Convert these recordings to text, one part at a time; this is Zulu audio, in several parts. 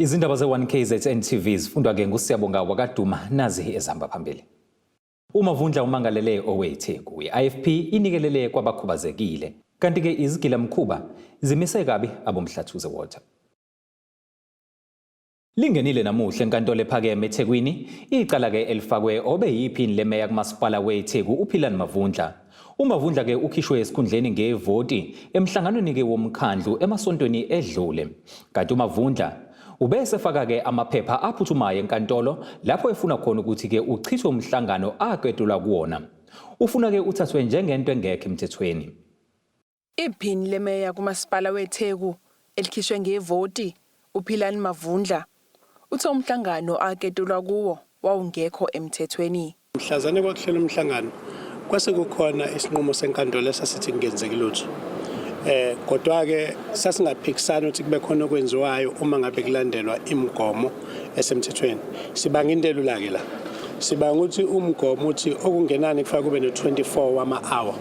Izindaba ze-1KZNTV zifundwa ke nguSiyabonga wakaduma nazi ezihamba phambili. Umavundla Umangalele Itheku.I-Ifp inikelele kwabakhubazekile. Kanti ke izigilamkhuba zimise kabi abomhlathuze water. Lingenile namuhla enkantolo ephakeme eThekwini icala ke elifakwe obe yiphini lemeya kumasipala weTheku Umavundla. Umavundla ke ukhishwe esikhundleni ngevoti emhlanganweni ke womkhandlu emasontweni edlule. Kanti Umavundla ubese faka ke amaphepha aphuthumayo enkantolo lapho efuna khona ukuthi ke uchithwe umhlangano aqedulwa kuwona. Ufuna ke uthathwe njengento engekho emthethweni. Iphini lemeya kumasipala weTheku elikhishwe ngevoti Umavundla uthe umhlangano aqedulwa kuwo wawungekho emthethweni. Mhlazane kwakuhlela umhlangano kwase kukhona isinqumo senkantolo esasithi ngenzeki lutho. Kodwa ke sasingaphikisana ukuthi kube khona okwenziwayo uma ngabe kulandelwa imigomo esemthethweni. Sibanga indelu lake la. Sibanga ukuthi umgomo uthi okungenani kufaka kube no24 wama-hour.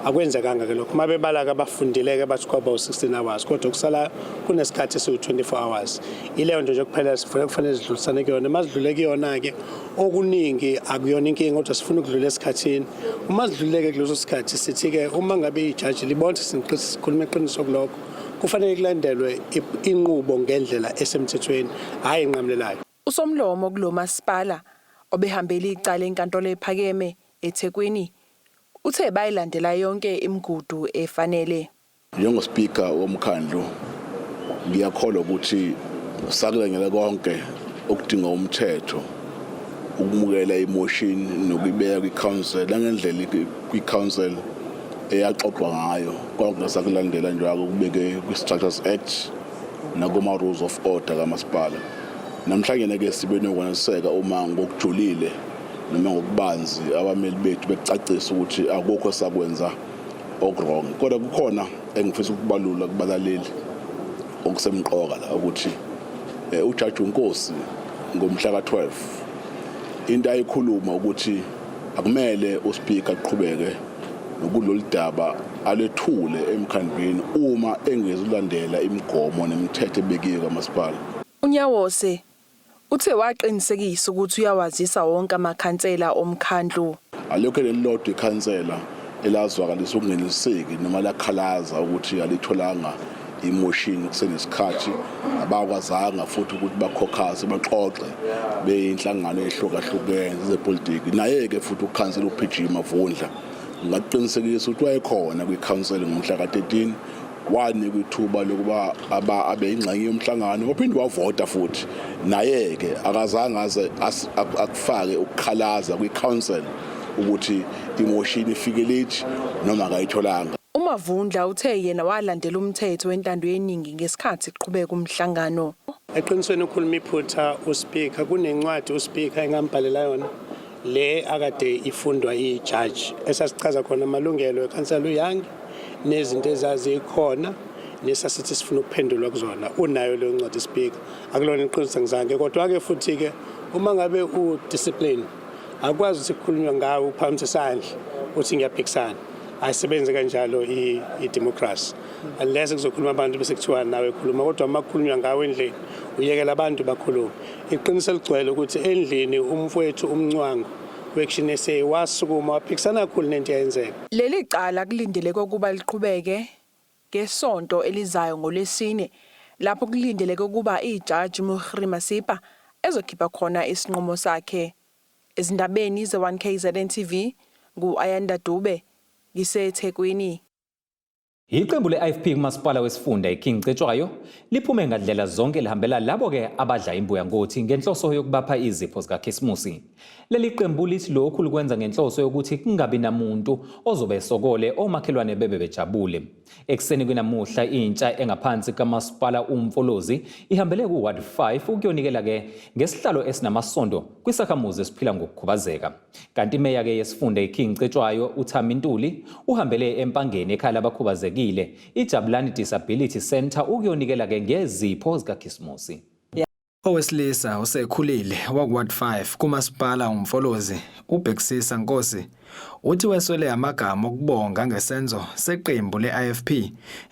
Akwenzekanga ke lokho. Mabebala ke abafundileke bathi kwaba u16 hours kodwa kusala kunesikhathi esiwu24 hours. Ileyo nto nje kuphela kufanele sidlulisane kuyona. Mazidlule kuyona ke okuningi akuyona inkinga kodwa sifuna ukudlula esikhathini. Uma sidluleke kuleso sikhathi sithi ke uma ngabe ijaji libona sikhuluma iqiniso kulokho kufanele kulandelwe inqubo ngendlela esemthethweni hayi inqamlelayo. Usomlomo kulo masipala obehambela icala enkantolo ephakeme eThekwini uthe bayilandela yonke imigudu efanele. NjengoSpeaker womkhandlu ngiyakholwa ukuthi sakulengela konke okudinga umthetho ukumukela imotion nokubeka kwiCouncil ngendlela kwiCouncil eyaxoxwa ngayo konke sakulandela njalo kubeke kwiStructures Act nakuma Rules of Order kamasipala. Namhlanje ke sibe nokwaniseka uma ngokujulile noma ngokubanzi abameli bethu becacisa ukuthi akukho sakwenza okwrong. Kodwa kukhona engifisa ukubalula kubalaleli okusemqoka la ukuthi uJaji uNkosi ngomhla ka12 into ayikhuluma ukuthi akumele uSpeaker aqhubeke nokulolu daba alethule emkhandlweni uma engezulandela imigomo nemithetho ebekiwe kamasipala. Unyawose uthe waqinisekisa ukuthi uyawazisa wonke amakhansela omkhandlu. Alokho lelodwa ikhansela elazwakalisa ukungeniseki noma lakhalaza ukuthi alitholanga imotion kusenesikhathi abakwazanga futhi ukuthi bakhokhase baxoxe beyinhlangano ehlukahlukene zepolitiki. Naye ke futhi ukhansela Umavundla ngaqinisekisa ukuthi wayekhona kwiCouncil ngomhla ka13 wanikwa ithuba lokuba abe ingxenye yomhlangano waphinde wavota futhi. Naye ke akazange aze akufake ukukhalaza kwiCouncil ukuthi imotion ifike late noma akayitholanga. Umavundla uthe yena walandela umthetho wentando yeningi ngesikhathi kuqhubeka umhlangano. Eqinisweni ukhuluma iphutha uSpeaker kunencwadi uSpeaker engambhalela yona le akade ifundwa yijaji esasichaza khona amalungelo eKhansela uYoung nezinto ezazikhona nesasithi sifuna ukuphendulwa kuzona. Unayo leyo ncwadi Speaker akulona iqiniso ngizange kodwa ke futhi ke uma ngabe udiscipline akwazi ukuthi kukhulunywe ngawo uphakamisa isandla uthi ngiyaphikisana ayisebenze kanjalo idemocracy unless kuzokhuluma abantu bese kuthiwa nawe khuluma kodwa uma kukhulunywa ngawo endlini uyekela abantu bakhuluma. Iqiniso eligcwele ukuthi endlini umfowethu umncwangu weaction SA wasukuma waphikisana kakhulu nento eyenzeka. Leli cala kulindeleke ukuba liqhubeke ngesonto elizayo ngoLwesine lapho kulindeleke ukuba ijaji Masipa ezokhipha khona isinqumo sakhe. Ezindabeni ze-1KZNTV ngu-Ayanda Dube ngiseThekwini. Iqembu le-IFP kumasipala wesifunda iKing Cetshwayo liphume ngandlela zonke lihambela labo ke abadla imbuya ngothi ngenhloso yokubapha izipho zikaKhisimusi. Leli qembu lithi lokhu likwenza ngenhloso yokuthi kungabi namuntu ozobe esokole omakhelwane bebe bejabule. Ekseni kwinamuhla intsha engaphansi kamasipala uMfolozi ihambele kuWard 5 ukuyonikela ke ngesihlalo esinamasondo kwisakhamuzi esiphila ngokukhubazeka. Kanti imeya ke yesifunda iKing Cetshwayo uThamintuli uhambele empangeni ekhaya labakhubazekile iJabulani Disability Center ukuyonikela ke ngezipho zikaKhisimusi. Owesilisa osekhulile wakuWard 5 kumasipala umfolozi ubhekisisa Nkosi uthi weswele amagama okubonga ngesenzo seqembu le-IFP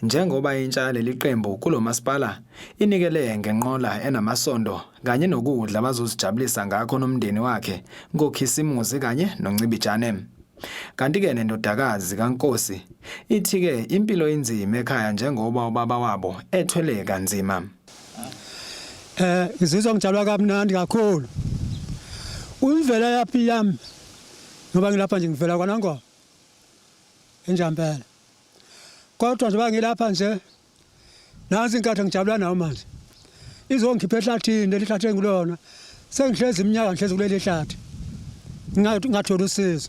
njengoba intsha leliqembu kulomasipala inikele ngenqola enamasondo kanye nokudla bazozijabulisa ngakho nomndeni wakhe ngokhisimusi kanye noncibijane. Kanti-ke nendodakazi kaNkosi ithi-ke impilo inzima ekhaya njengoba ubaba wabo ethwele kanzima. Ngizizwa ngijabula kamnandi kakhulu. Uyivela yaphi yami ngoba ngilapha nje ngivela kwaNangoma eNjampela. Kodwa njengoba ngilapha nje nazi inkathi ngijabula nawo manje. Izongikhipha ehlathini lelihlathi engilona. Sengihlezi iminyaka ngihlezi kuleli hlathi. Ngingathola usizo.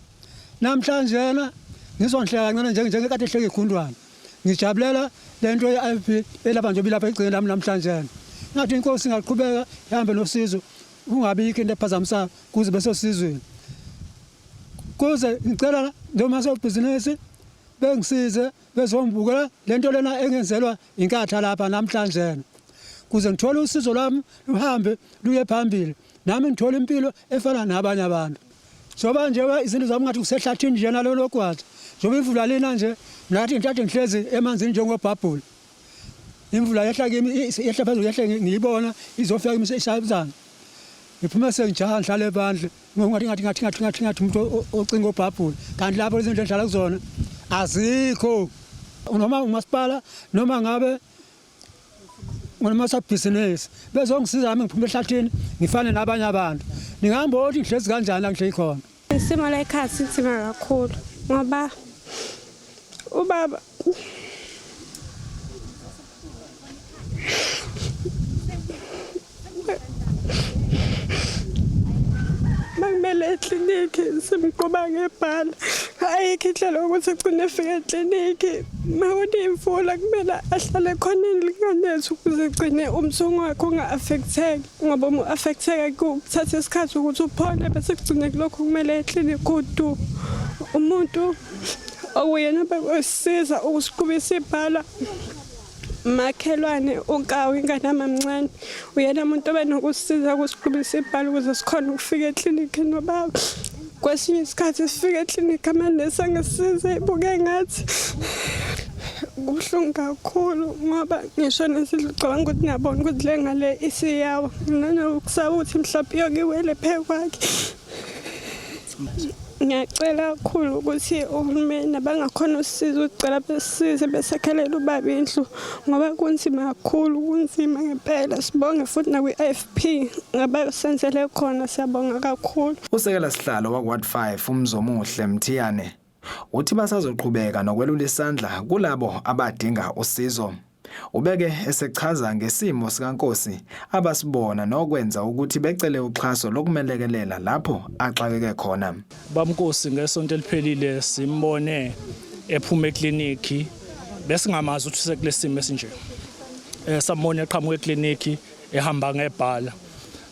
Namhlanje yena ngizwa ngihleka kancane njengekade ehleke ikhundwana. Ngijabulela lento ye-IFP elapha nje bilapha egcine lami namhlanje. Ngathi inkosi ingaqhubeka ihambe nosizo ungabikho into ephazamisayo kuze besosizweni. Kuze ngicela noma sobhizinisi bengisize bezombukela lento lena engenzelwa inkatha lapha namhlanje. Kuze ngithole usizo lami luhambe luye phambili nami ngithole impilo efana nabanye abantu. Soba nje izinto zami ngathi kusehlathini nje nalo lokwazi. Njoba imvula lena nje ngathi ngithathe ngihlezi emanzini njengobhabhula. Imvula yehla kimi yehla phezulu yehla ngiyibona izofika kimi seshayibuzana. Ngiphuma sengijaha ngihlale ebandle ngathi umuntu ocinga obhabhula kanti lapho izinto engihlala kuzona azikho. Noma umasipala noma ngabe ngomasabhizinisi bezongisiza nami ngiphuma ehlathini ngifane nabanye abantu. Ningihamba othi ngihlezi kanjani la ngihleli khona. Isimo la ekhaya sinzima kakhulu ngoba ubaba Mangimele ekliniki simqoba ngebhala. Ayikho indlela ukuthi agcine efika ekliniki. Mawuthi imvula kumele ahlale khona elinganethu ukuze agcine umzungu wakhe unga-affecteki. Ngoba uma u-affecteka kuthatha isikhathi ukuthi uphole bese kugcine kulokho kumele ekliniki kudu. Umuntu okuyena bekusiza ukusiqhubisa ibhala. Makhelwane uNkawu ingane amamncane uyena umuntu obenokusiza ukusiqhubisa ibhala ukuze sikhona ukufika ekliniki nobaba. Kwesinye isikhathi sifika ekliniki amanesi angisize ibuke ngathi kubuhlungu kakhulu ngoba ngisho nesicabanga ukuthi ngiyabona ukuthi le ngale isiyawa nanokusaba ukuthi mhlawumbe iyokiwele phekwakhe. Ngiyacela kakhulu ukuthi uhulumeni abangakhona usizo ucela besize besekhelela ubaba indlu ngoba kunzima kakhulu kunzima ngempela. Sibonge futhi nakwi-IFP ngabayosenzele khona siyabonga kakhulu. Usekela sihlalo wakuWard 5 uMzomuhle Mthiyane uthi basazoqhubeka nokwelula isandla kulabo abadinga usizo. Ubeke esechaza ngesimo sikaNkosi abasibona nokwenza ukuthi becele uxhaso lokumelekelela lapho axakeke khona. BaMnkosi ngesonto eliphelile simbone ephuma ekliniki bese ngamazi ukuthi sekulesimo esinje. Sambona eqhamuka ekliniki ehamba ngebhala.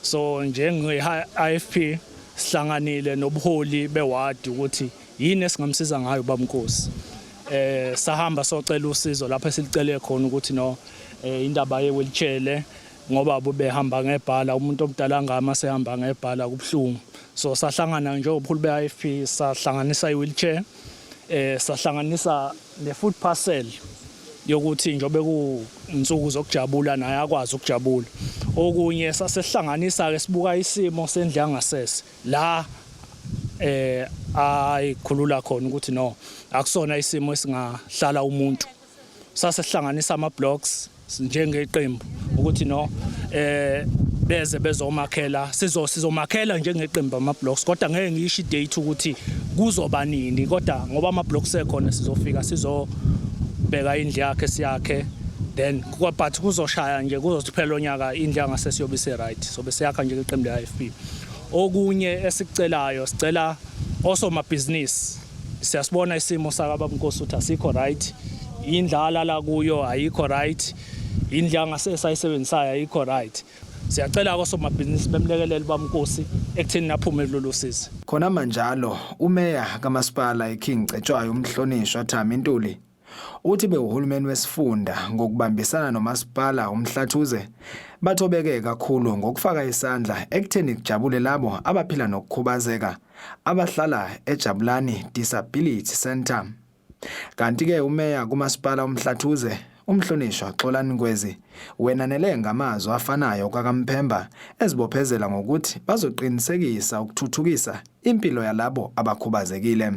So njenge-IFP sihlanganile nobuholi bewadi ukuthi yini esingamsiza ngayo BaMnkosi. Sahamba socela usizo lapho silicele khona ukuthi no indaba ye-wheelchair ngoba behamba ngebhala umuntu omdala ngama sehamba ngebhala kubhlungu. So sahlangana nje obuholi be-IFP sahlanganisa i-wheelchair sahlanganisa ne-food parcel yokuthi njobe kuinsuku zokujabula naye akwazi ukujabula. Okunye sasehlanganisa ke sibuka isimo sendle ngasese la ayikhulula khona ukuthi no akusona isimo esingahlala umuntu. Sasehlanganisa ama blocks njengeqembu ukuthi no beze bezomakhela sizomakhela njengeqembu ama blocks kodwa ngeke ngisho idate ukuthi kuzoba nini kodwa ngoba ama blocks ekhona sizofika sizobheka indle yakhe siyakhe then but kuzoshaya nje kuzothi phela onyaka indle yangasese yobe se right so bese yakha njengeqembu le-IFP. Okunye esicelayo sicela osomabhizinisi siyasibona isimo sakaBaMnkosi ukuthi asikho right. Indlala la kuyo ayikho right. Indle yangasese ayisebenzisayo ayikho right. Siyacela osomabhizinisi bemlekelele BaMnkosi ekutheni naphume kulolu sizo. Khona manjalo umeya kamasipala iKing Cetshwayo umhlonishwa Thami Ntuli uthi bewuhulumeni wesifunda ngokubambisana nomasipala uMhlathuze bathobeke kakhulu ngokufaka isandla ekutheni kujabule labo abaphila nokukhubazeka abahlala eJabulani-Disability Center. Kanti-ke umeya kumasipala uMhlathuze umhlonishwa Xolani Ngwezi wenanele ngamazwi afanayo kaMphemba ezibophezela ngokuthi bazoqinisekisa ukuthuthukisa impilo yalabo abakhubazekile.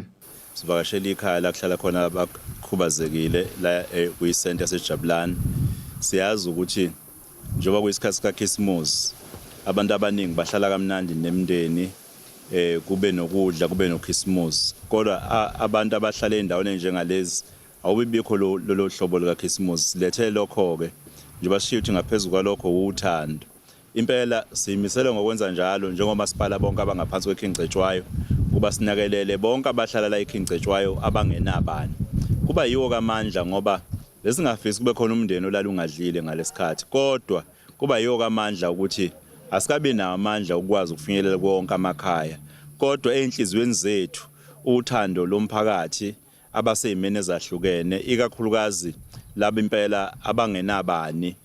Sivakashela ikhaya la kuhlala khona abakhubazekile la kuyisenta yaseJabulani. Siyazi ukuthi njengoba kuyisikhathi sikaKhisimusi abantu abaningi bahlala kamnandi nemndeni kube nokudla kube noKhisimusi. Kodwa abantu abahlala endaweni enjengalezi awubibikho lo hlobo likaKhisimusi. Silethe lokho ke njengoba sishiya ukuthi ngaphezulu kwalokho uthando. Impela simisela ngokwenza njalo njengomasipala bonke abangaphansi kweKingcetshwayo kuba sinakelele bonke abahlala la eKingcetshwayo abangenabani. Kuba yiwo kamandla ngoba lesingafisi kube khona umndeni olala ungadlile ngalesikhathi, kodwa kuba yiwo kamandla ukuthi asikabi nawo amandla ukwazi ukufinyelela konke amakhaya, kodwa enhlizweni zethu uthando lomphakathi abaseyimene ezahlukene ikakhulukazi laba impela abangenabani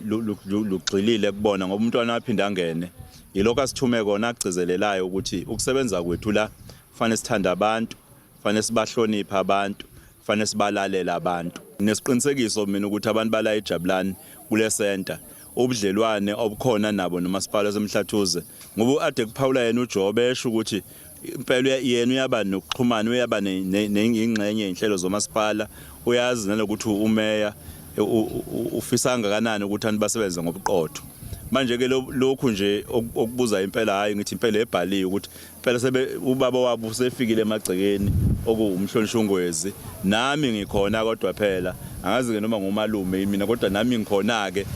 lugxilile kubona ngoba umntwana aphinda angene yilokho asithume kona agcizelelayo ukuthi ukusebenza kwethu la kufanele sithanda abantu, kufanele sibahloniphe abantu, kufanele sibalalela abantu. Nesiqinisekiso mina ukuthi abantu bala eJabulani kule center ubudlelwane obukhona nabo nomasipala waseMhlathuze ngoba ade kuphawula yena uJobe esho ukuthi impela yena uyaba nokuxhumana, uyaba nengxenye inhlelo zomasipala, uyazi nalokuthi umeya ufisa kangakanani ukuthi abantu basebenze ngobuqotho. Manje ke lokhu nje okubuza impela hayi ngithi impela ebhaliwe ukuthi impela ubaba wabo usefikile emagcekeni okuwumhlonishwa uNgwezi, nami ngikhona kodwa phela angazi ke noma ngumalume mina kodwa nami ngikhona ke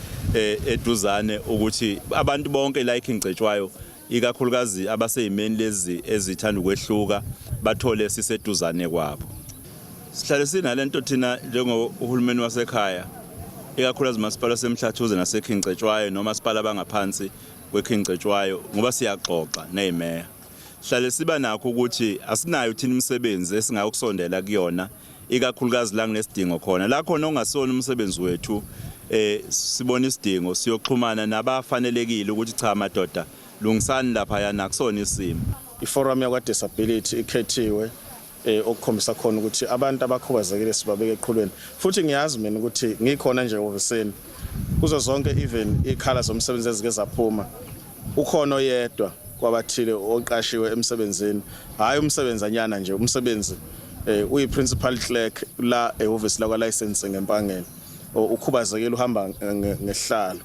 eduzane ukuthi abantu bonke la eKingcetshwayo ikakhulukazi abaseyimeni lezi ezithanda ukwehluka bathole siseduzane kwabo. Sihlale sinalento thina njengohulumeni wasekhaya ikakhulukazi masipala waseMhlathuze naseKingcetshwayo noma masipala abangaphansi kweKingcetshwayo ngoba siyaxoxa nezimeya. Sihlale siba nakho ukuthi asinayo thina imisebenzi esingayokusondela kuyona ikakhulukazi la kunesidingo khona. La khona ongasona umsebenzi wethu sibona isidingo siyoxhumana nabafanelekile ukuthi cha madoda lungisani lapha yana akusona isimo. Iforum yakwa-disability ikhethiwe okukhombisa khona ukuthi abantu abakhubazekile sibabeke eqhulweni. Futhi ngiyazi mina ukuthi ngikhona nje ofisini kuzo zonke even ikhala zomsebenzi ezike zaphuma ukhona oyedwa kwabathile oqashiwe emsebenzini, hayi umsebenzi anyana nje umsebenzi uyi-principal clerk la ehhovisi lakwa-licensing eMpangeni. Ukhubazekile uhamba ngehlalo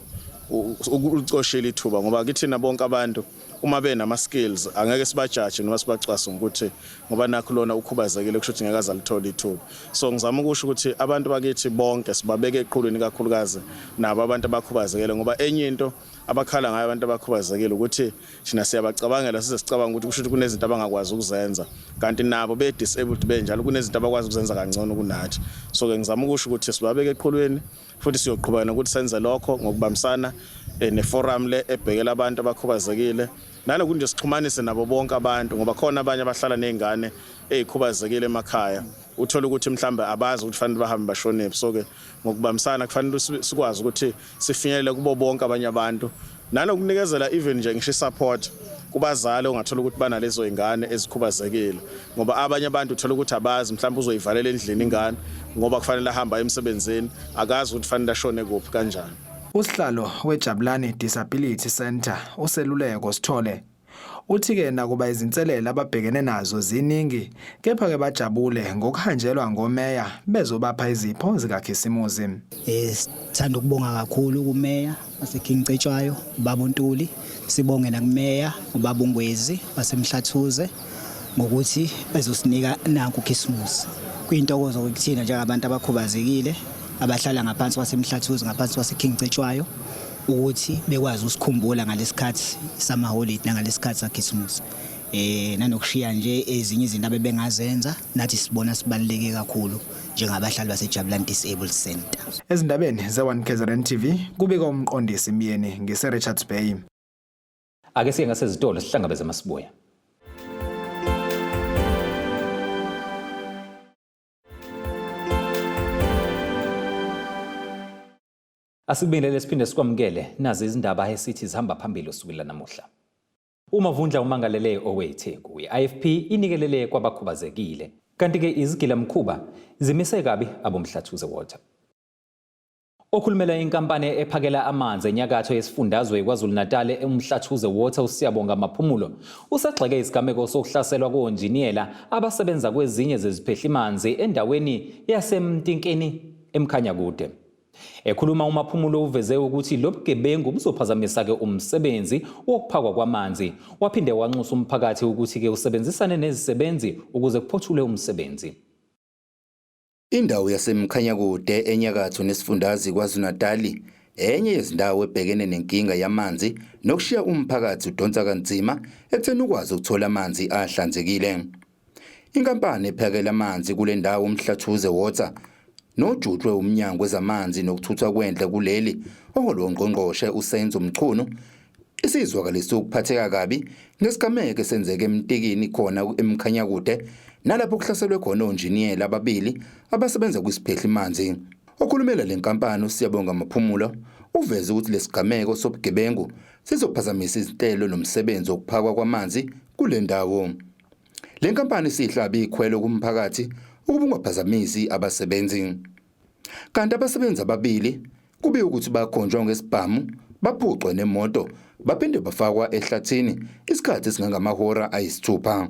ucoshela ithuba ngoba kithina bonke abantu uma benama skills angeke sibajaje noma sibacwase ukuthi ngoba nakho lona ukhubazekile kusho ukuthi ngeke azalithola ithuba. So ngizama ukusho ukuthi abantu bakithi bonke sibabeke eqhulwini kakhulukazi nabo abantu abakhubazekile ngoba enye into abakhala ngayo abantu abakhubazekile ukuthi thina siyabacabangela size sicabanga ukuthi kusho ukuthi kunezinto abangakwazi ukuzenza kanti nabo be-disabled benjalo kunezinto abakwazi ukuzenza kangcono kunathi. So ke ngizama ukusho ukuthi sibabeke eqhulwini futhi siyoqhubeka nokuthi senze lokho ngokubambisana neforum le ebhekela abantu abakhubazekile nalokuthi nje sixhumanise nabo bonke abantu ngoba khona abanye abahlala nezingane ezikhubazekile emakhaya uthola ukuthi mhlambe abazi ukuthi fanele bahambe bashonephi. So ke ngokubambisana kufanele sikwazi ukuthi sifinyelele kubo bonke abanye abantu nalokunikeza even nje ngisho support kubazali ongathola ukuthi banalezo ingane ezikhubazekile ngoba abanye abantu uthola ukuthi abazi mhlawumbe uzoyivalela endlini ingane ngoba kufanele ahamba emsebenzini akazi ukuthi fanele ashone kuphi kanjani. Usihlalo weJabulani-Disability Center useluleko Sithole uthi-ke nakuba izinselelo ababhekene nazo ziningi kepha ke bajabule ngokuhanjelwa ngomeya bezobapha izipho zikaKhisimusi. Sithanda ukubonga kakhulu kumeya waseKingcetshwayo ubaba uNtuli, sibonge nakumeya ubaba uNgwezi waseMhlathuze ngokuthi bezosinika nanku uKhisimusi. Kuyintokozo ukuthina njengabantu abakhubazekile abahlala ngaphansi kwaseMhlathuze ngaphansi kwaseKingcetshwayo ukuthi bekwazi usikhumbula ngalesikhathi samaholiday nangalesikhathi saKhisimusi. Nanokushiya nje ezinye izinto abebengazenza nathi sibona sibaluleke kakhulu njengabahlali baseJabulani Disabled Center. Ezindabeni ze1KZNTV kubika umqondisi Myeni ngiseRichards Bay. Ake siye ngasezitolo sihlangabeze Masibuya. Asibingelele siphinde sikwamukele nazi izindaba esithi zihamba phambili usukela namuhla. Umavundla Umangalele Itheku.I-Ifp inikelele kwabakhubazekile. Kanti ke izigilamkhuba zimise kabi abomhlathuze water. Okhulumela inkampani ephakela amanzi enyakatho yesifundazwe KwaZulu-Natal umhlathuze water uSiyabonga Maphumulo usagxeke isigameko sokuhlaselwa konjiniyela abasebenza kwezinye zeziphehlimanzi endaweni yaseMtinkeni eMkhanyakude. Ekhuluma uMaphumulo uveze ukuthi lobugebengu buzophazamisa ke umsebenzi wokuphakwa kwamanzi waphinde wanxusa umphakathi ukuthi ke usebenzisane nezisebenzi ukuze kuphothule umsebenzi. Indawo yaseMkhanyakude enyakatho nesifundazwe KwaZulu-Natal enye yezindawo ebhekene nenkinga yamanzi nokushiya umphakathi udonsa kanzima ekutheni ukwazi ukuthola amanzi ahlanzekile. Inkampani ephakela amanzi kule ndawo umhlathuze water nojutshwe umnyango wezamanzi nokuthuthwa kwendle kuleli oholongqongqoshe uSenzo Mchunu isizwakalisa ukuphatheka kabi ngesigameko esenzeke eMtikini khona eMkhanyakude nalapho kuhlaselwe khona onjiniyela ababili abasebenza kwisiphehlimanzi. Okhulumela lenkampani uSiyabonga Maphumulo uveze ukuthi lesigameko sobugebengu sizophazamisa izinhlelo nomsebenzi wokuphakwa kwamanzi kule ndawo. Lenkampani sihlabe ikhwelo kumphakathi ukuba ungaphazamisi abasebenzi. Kanti abasebenzi ababili kube ukuthi bakhonjwa ngesibhamu baphucwe nemoto baphinde bafakwa ehlathini isikhathi esingangamahora ayisithupha.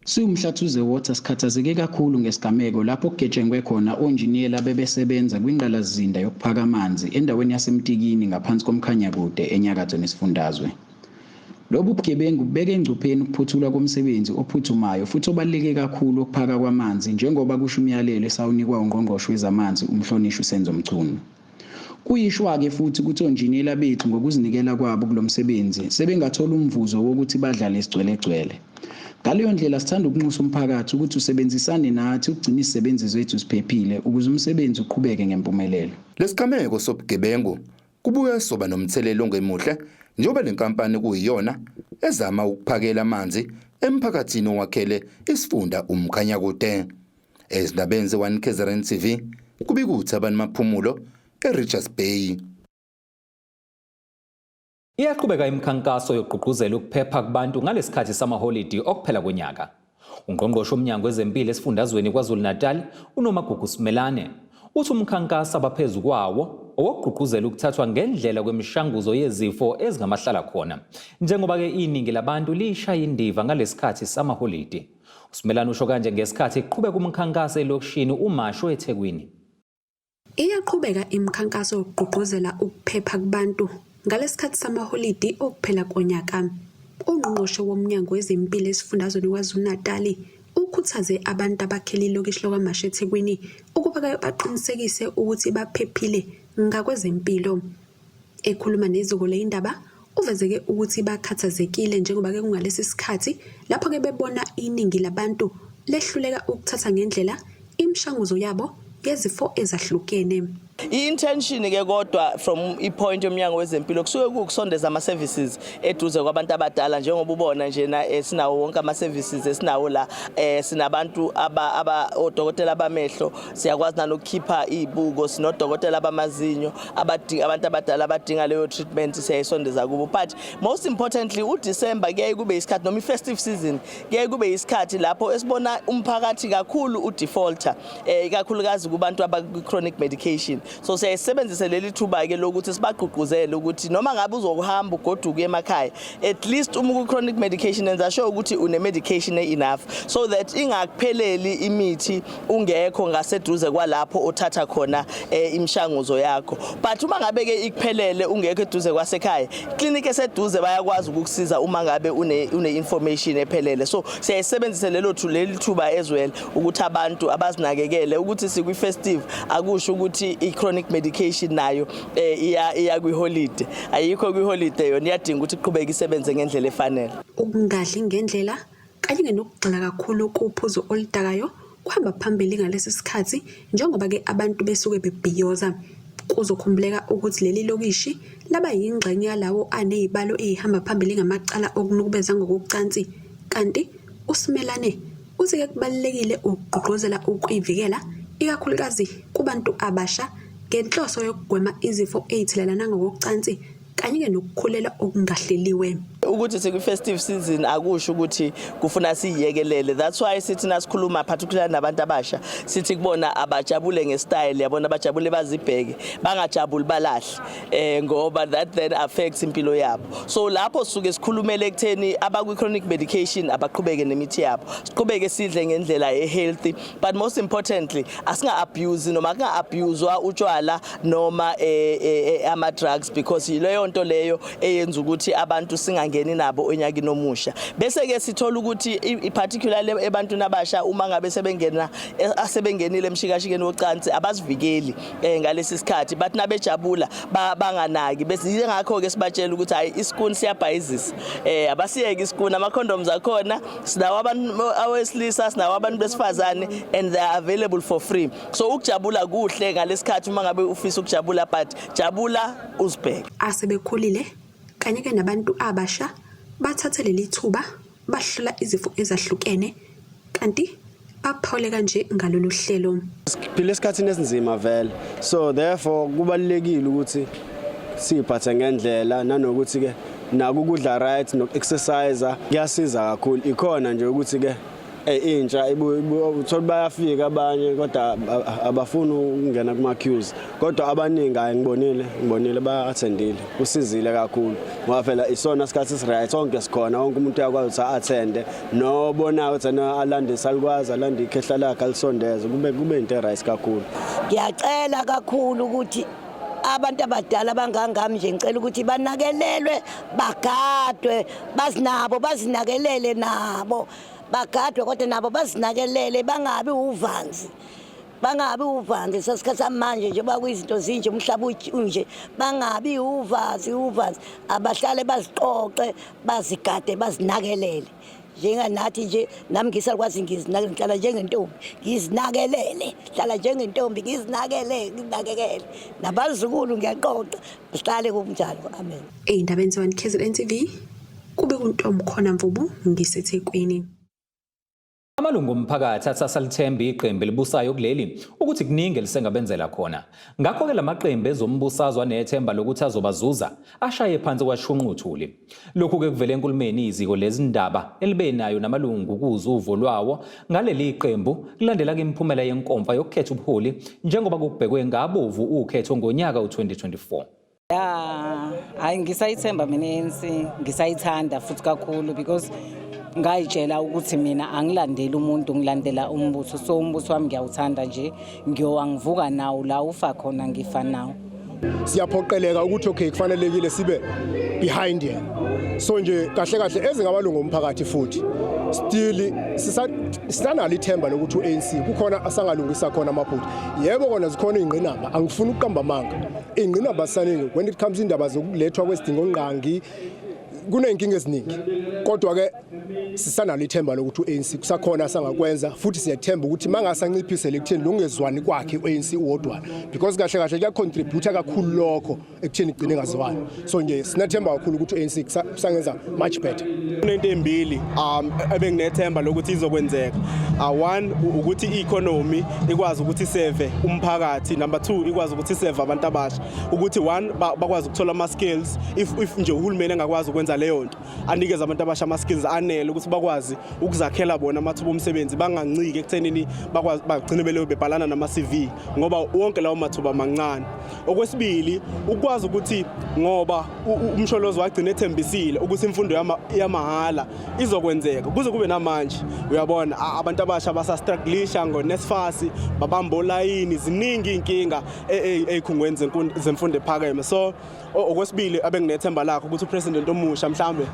Siwumhlathuze water sikhathazeke kakhulu ngesigameko lapho kugejengwe khona onjiniyela bebesebenza kwingqalazinda yokuphaka amanzi endaweni yaseMtikini ngaphansi komkhanyakude enyakatho nesifundazwe. Lobu bugebengu bubeke engcupheni ukuphuthula komsebenzi ophuthumayo futhi obaluleke kakhulu ukuphaka kwamanzi njengoba kusho umyalelo esawunikwa ungqongqoshe wezamanzi umhlonishwa uSenzo Mchunu. Kuyishwa-ke futhi ukuthi onjiniyela bethu ngokuzinikela kwabo kulomsebenzi sebengathola umvuzo wokuthi badlale isigcwelegcwele. Ngaleyo ndlela sithanda ukunxusa umphakathi ukuthi usebenzisane nathi ukugcina izisebenzi zethu siphephile ukuze umsebenzi uqhubeke ngempumelelo. Lesigameko sobugebengu kubuye soba nomthelelo ongemuhle njengoba lenkampani kuyiyona ezama ukuphakela amanzi emphakathini owakhele isifunda uMkhanyakude. Ezindabeni ze1KZNTV kubikuthi abantu Maphumulo eRichards Bay. Iyaqhubeka imikhankaso yokugqugquzela ukuphepha kubantu ngalesikhathi samaholidi okuphela konyaka. Ungqongqoshe umnyango wezempilo esifundazweni KwaZulu-Natal uNomagugu Simelane uthi umkhankaso abaphezu kwawo owokugqugquzela ukuthathwa ngendlela kwemishanguzo yezifo ezingamahlala khona njengoba ke iningi labantu lishaya indiva ngalesikhathi samaholidi. Usimelane usho kanje ngesikhathi eqhubeka umkhankaso elokishini uMasho eThekwini. Iyaqhubeka imikhankaso yokugqugquzela ukuphepha kubantu ngalesikhathi samaholidi okuphela konyaka. Ungqongqoshe womnyango wezempilo esifundazweni KwaZulu-Natal ukhuthaze abantu abakhela ilokishi lokwaMasho eThekwini ukuba baqinisekise ukuthi baphephile ngakwezempilo. Ekhuluma neziko leindaba uvezeke ukuthi bakhathazekile njengoba ke kungalesi sikhathi lapho ke bebona iningi labantu lehluleka ukuthatha ngendlela imishanguzo yabo yezifo ezahlukene. I-intention ke kodwa from ipoint yomnyango wezempilo kusuke kukusondeza ama services eduze kwabantu abadala njengoba ubona nje na sinawo wonke ama services esinawo la sinabantu odokotela bamehlo siyakwazi nalokukhipha izibuko sinodokotela bamazinyo abantu abadala abadinga leyo treatment siyayisondeza kubo. But most importantly uDecember kuye kube isikhathi noma i-festive season kuye kube isikhathi lapho esibona umphakathi kakhulu udefaulter ikakhulukazi kubantu aba-chronic medication. So siyayisebenzisa leli thuba ke lokuthi sibagqugquzele ukuthi noma ngabe uzokuhamba ugoduka emakhaya at least uma ku-chronic medication enza sure ukuthi une medication enough so that ingakupheleli imithi ungekho ngaseduze kwalapho othatha khona imishanguzo yakho. But uma ngabe ke ikuphelele ungekho eduze kwasekhaya clinic eseduze bayakwazi ukukusiza uma ngabe une information ephelele. So siyayisebenzisa leli thuba as well ukuthi abantu abazinakekele ukuthi sikwi-festive akusho ukuthi i-chronic medication nayo iya kwi-holiday ayikho kwi-holiday yona iyadinga ukuthi iqhubeke isebenze ngendlela efanele. Ukungadli ngendlela kanye nokugxila kakhulu kuphuzo oludakayo kuhamba phambili ngalesi sikhathi njengoba ke abantu besuke bebhiyoza. Kuzokhumbuleka ukuthi leli lokishi laba yingxenye yalawo anezibalo ezihamba phambili ngamacala okunukubeza ngokucansi kanti uSimelane uthi ke kubalekile ukugqugquzela ukuyivikela ikakhulukazi kubantu abasha ngenhloso yokugwema izifo ezithelelana ngokocansi kanye nokukhulela okungahleliwe. Ukuthi sekwi-festive season akusho ukuthi kufuna siyiyekelele. That's why sithi nasikhuluma particularly nabantu abasha sithi kubona abajabule nge-style yabona abajabule bazibheke bangajabuli balahle ngoba that then affects impilo yabo. So lapho suke sikhulumele ekutheni abakwi-chronic medication abaqhubeke nemithi yabo. Siqhubeke sidle ngendlela e-healthy but most importantly asinga-abuse noma kunga-abusewa utshwala noma ama-drugs because yileyo nto leyo eyenza ukuthi abantu singangeni nabo onyakini omusha. Bese ke sithola ukuthi particularly ebantwini abasha uma ngabe sebengenile emshikashikeni wocansi abasivikeli ngalesi sikhathi but nabejabula banganaki. Bese ngakho ke sibatshela ukuthi hayi isikuni siyabhayizisa. Abasiyeke isikuni ama condoms akhona sinawo abantu awesilisa sinawo abantu besifazane and they are available for free. So ukujabula kuhle ngalesikhathi uma ngabe ufisa ukujabula but jabula uzibheke. Asebekhulile kanye ke nabantu abasha bathathe leli thuba bahlola izifo ezahlukene kanti baphole kanje ngalolu hlelo. Siphila esikhathini esinzima vele so therefore kubalekile ukuthi siphathe ngendlela nanokuthi ke naku kudla right no exercise kuyasiza kakhulu ikhona nje ukuthi ke intsha uthola bayafika abanye kodwa abafuni ukungena kuma queues kodwa abaningi ngibonile ba-attendile kusizile kakhulu ngoba phela isona isikhathi right sonke sikhona wonke umuntu uyakwazi ukuthi attende nobona ukuthi alandisa alikwazi alanda ikhehla lakhe alisondeze kube into right kakhulu. Ngiyacela kakhulu ukuthi abantu abadala bangangami nje ngicela ukuthi banakelelwe bagadwe bazinakelele nabo bagadwe kodwa nabo bazinakelele bangabi uvanzi sesikhathi samanje nje bakuyizinto zinje umhlaba unje bangabi uvazi abahlale baziqoqe bazigade bazinakelele njenganathi nje nami ngisalukwazi ngizinakele ngihlala njengentombi ngizinakelele hlala njengentombi ngizinakekele nabazukulu ngiyaqoqa sihlale kunjalo. Amen. Eyindabeni ze-1KZNTV kube kuntombi khona Mvubu ngiseThekwini. Amalungu omphakathi asasalithemba iqembu elibusayo kuleli ukuthi kuningi lisengabenzela khona. Ngakho-ke lamaqembu ezombusazwa nethemba lokuthi azobazuza ashaye phansi kwashunquthuli. Lokhu-ke kuvele enkulumeni iziko lezindaba elibenayo namalungu ukuze uvo lwawo ngaleli qembu kulandela-ke imiphumela yenkomfa yokukhetha ubuholi njengoba kubhekwe ngabovu ukhetho ngonyaka u-2024. Hayi ngisayithemba mina ANC ngisayithanda futhi kakhulu because ngayitshela ukuthi mina angilandeli umuntu ngilandela umbutho so umbutho wami ngiyawuthanda nje ngiyowangivuka nawo la ufa khona ngifa nawo. Siyaphoqeleka ukuthi okay kufanelekile sibe behind yena so nje kahle ezingabalungu omphakathi futhi still sisanalo ithemba lokuthi uANC kukhona asangalungisa khona amaphutha. Yebo kona zikhona ingqinamba angifuni ukuqamba amanga ingqinamba saningi when it comes indaba zokulethwa kwesidingo ngqangi kunenkinga eziningi kodwa ke sisanalo ithemba lokuthi uANC kusakhona sangakwenza futhi siyathemba ukuthi mangasanciphise lekutheni lokungezwani kwakhe uANC uwodwa because kahle kuya contribute kakhulu lokho ekutheni igcine ngazwani so nje sinathemba kakhulu ukuthi uANC kusangenza much better. Kunento embili ebenginethemba lokuthi izokwenzeka. One ukuthi i-economy ikwazi ukuthi save umphakathi. Number 2 ikwazi ukuthi save abantu abasha ukuthi one bakwazi ukuthola ama skills if nje uhulumeni engakwazi ukwenza leyo nto anikeza abantu abasha ama skills anele ukuthi bakwazi ukuzakhela bona amathuba omsebenzi bangancike ekuthenini bakwazi bagcine bebhalana nama CV ngoba wonke lawo mathuba mancane. Okwesibili ukwazi ukuthi ngoba umsholozo wagcina ethembisile ukuthi imfundo yamahala izokwenzeka kuze kube namanje uyabona abantu abasha basastrugglisha ngoNSFAS babamba olayini ziningi inkinga ezikhungweni zemfundo ephakeme so okwesibili abenginethemba lakho ukuthi upresident omusha mhlambe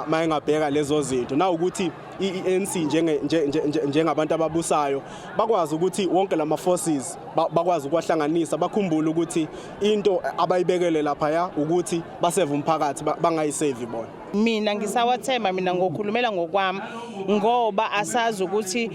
mayengabheka lezo zinto na ukuthi iANC njengabantu ababusayo bakwazi ukuthi wonke lama forces bakwazi ukwahlanganisa bakhumbule ukuthi into abayibekele lapha ya ukuthi baseve umphakathi bangayisave bona. Mina ngisawathemba mina ngokhulumela ngokwami ngoba asazi ukuthi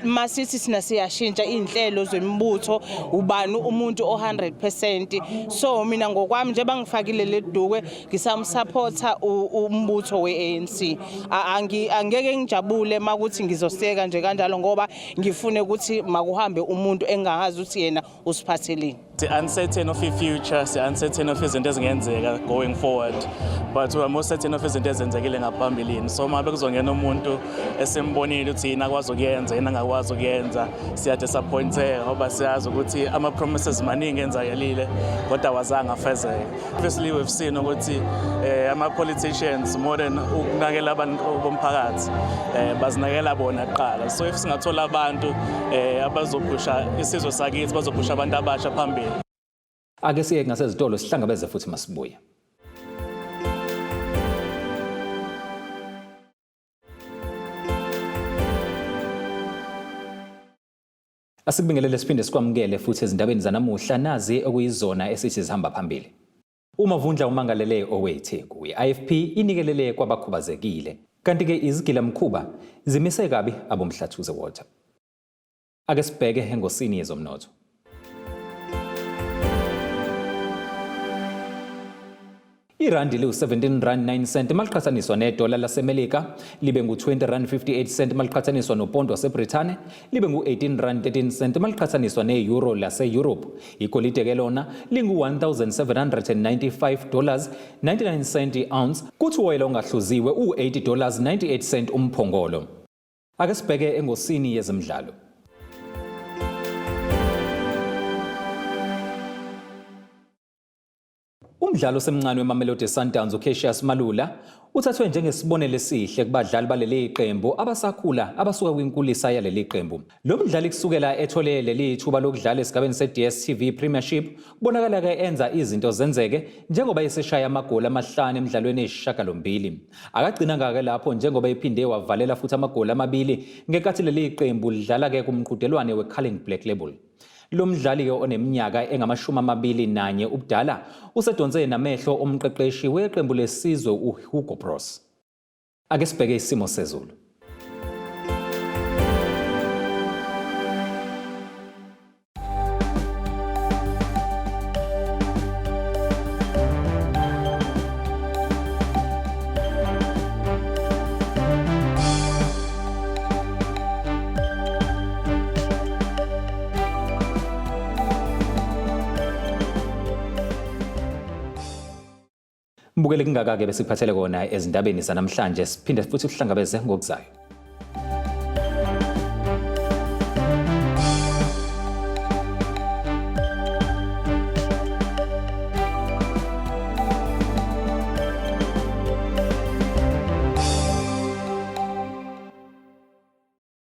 masithi sina siyashintsha inhlelo zembutho ubani umuntu o100% so mina ngokwami nje bangifakile ledukwe ngisamsupporta umbutho weANC angeke ngijabule makuthi ngizoseka nje kanjalo ngoba ngifune ukuthi makuhambe umuntu engazi ukuthi yena usiphatheleni. uncertain of i-future, uncertain of izinto ezingenzeka going forward, but we're more certain of izinto ezenzekile ngaphambilini. So mabe kuzongena umuntu esembonile ukuthi yena akwazi ukuyenza yena angakwazi ukuyenza, siyadisappointeka ngoba siyazi ukuthi ama-promises maningi enzakalile kodwa wazange afezeke. Obviously we've seen ukuthi ama-politicians more than ukunakela abantu bomphakathi bazinakela bona kuqala. So if singathola abantu abazophusha isizwe sakithi bazophusha abantu abasha phambili. Ake siye ngasezitolo sihlangabeze futhi masibuye. Asikubingelele siphinde sikwamukele futhi ezindabeni zanamuhla nazi okuyizona esithi zihamba phambili. Umavundla Umangalele owetheko-I-Ifp inikelele kwabakhubazekile. Kanti ke izigilamkhuba zimise kabi abomhlathuze water. Ake sibheke engosini yezomnotho. Irandi liwu-17.09 maliqhathaniswa nedola laseMelika, libe ngu-20.58 maliqhathaniswa nopondo waseBrithane, libe ngu-18.13 maliqhathaniswa ne-euro lase-Europe. Igolide ke lona lingu-$1,795.99 i-ounce, kuthi uwoyela ongahluziwe u-$80.98 umphongolo. Ake sibheke engosini yezemidlalo. Umdlalo semncane weMamelodi Sundowns uCassius Malula uthathwe njengesibonelo esihle kubadlali baleli qembu abasakhula abasuka kwinkulisa yaleli qembu. Lo mdlali kusukela ethole leli thuba lokudlala esigabeni se-DStv Premiership kubonakala ke enza izinto zenzeke njengoba eseshaya amagoli amahlanu emidlalweni eyisishiyagalombili. Akagcina ngake lapho njengoba ephinde wavalela futhi amagoli amabili ngenkathi leli qembu lidlala ke kumqhudelwane weCulling Black Label. Lo mdlali oneminyaka engama-21 ubudala usedonse namehlo omqeqeshi weqembu lesizwe uHugo Bros. Ake sibheke isimo sezulu. Mbukele kungaka ke besiphathele kona ezindabeni zanamhlanje siphinde futhi sihlangabeze ngokuzayo.